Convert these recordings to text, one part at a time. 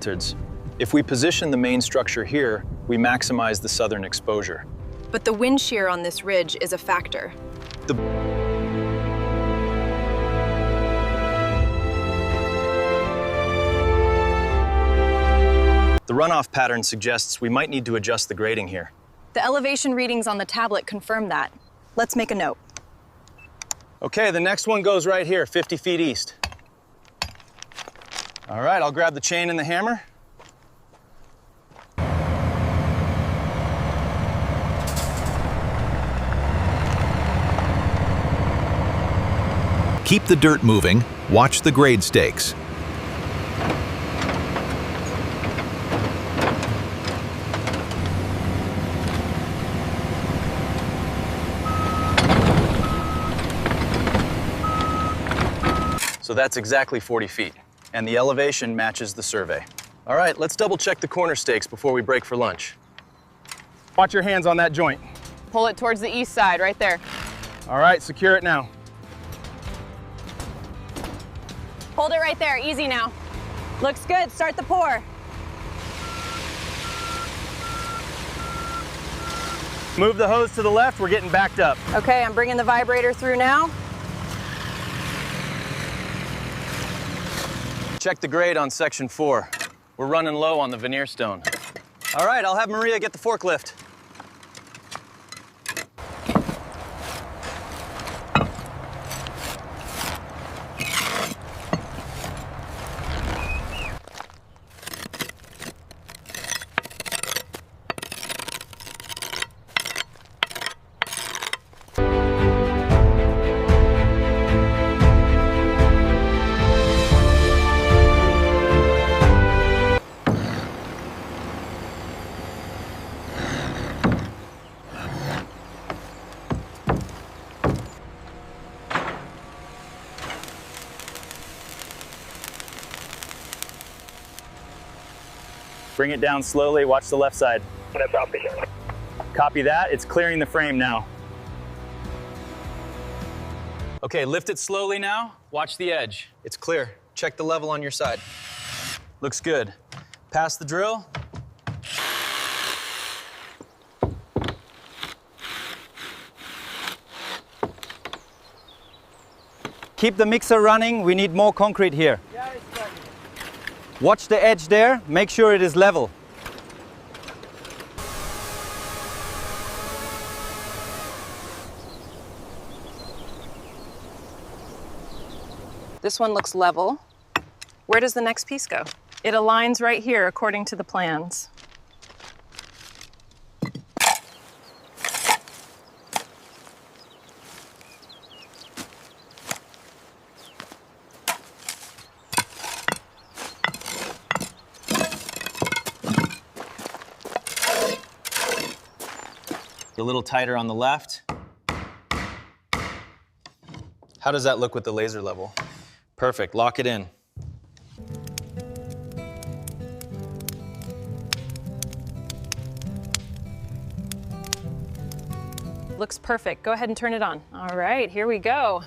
methods. If we position the main structure here, we maximize the southern exposure. But the wind shear on this ridge is a factor. The runoff pattern suggests we might need to adjust the grading here. The elevation readings on the tablet confirm that. Let's make a note. Okay, the next one goes right here, 50 feet east. All right, I'll grab the chain and the hammer. Keep the dirt moving, watch the grade stakes. So that's exactly 40 feet, and the elevation matches the survey. All right, let's double check the corner stakes before we break for lunch. Watch your hands on that joint. Pull it towards the east side, right there. All right, secure it now. Hold it right there, easy now. Looks good, start the pour. Move the hose to the left, we're getting backed up. Okay, I'm bringing the vibrator through now. Check the grade on section 4. We're running low on the veneer stone. All right, I'll have Maria get the forklift. Bring it down slowly, watch the left side. Copy that, it's clearing the frame now. Okay, lift it slowly now, watch the edge. It's clear, check the level on your side. Looks good. Pass the drill. Keep the mixer running, we need more concrete here. Watch the edge there, make sure it is level. This one looks level. Where does the next piece go? It aligns right here according to the plans. A little tighter on the left. How does that look with the laser level? Perfect, lock it in. Looks perfect. Go ahead and turn it on. All right, here we go.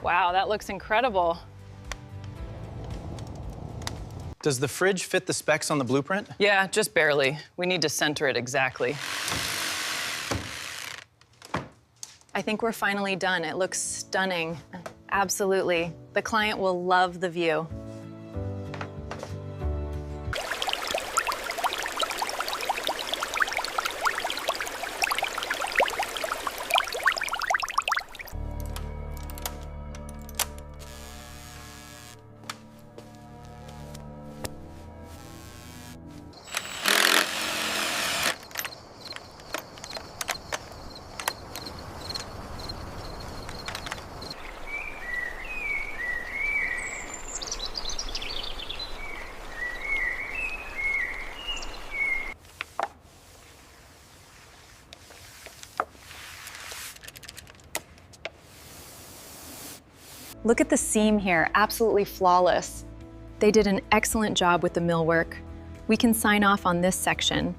Wow, that looks incredible. Does the fridge fit the specs on the blueprint? Yeah, just barely. We need to center it exactly. I think we're finally done. It looks stunning. Absolutely. The client will love the view. Look at the seam here, absolutely flawless. They did an excellent job with the millwork. We can sign off on this section.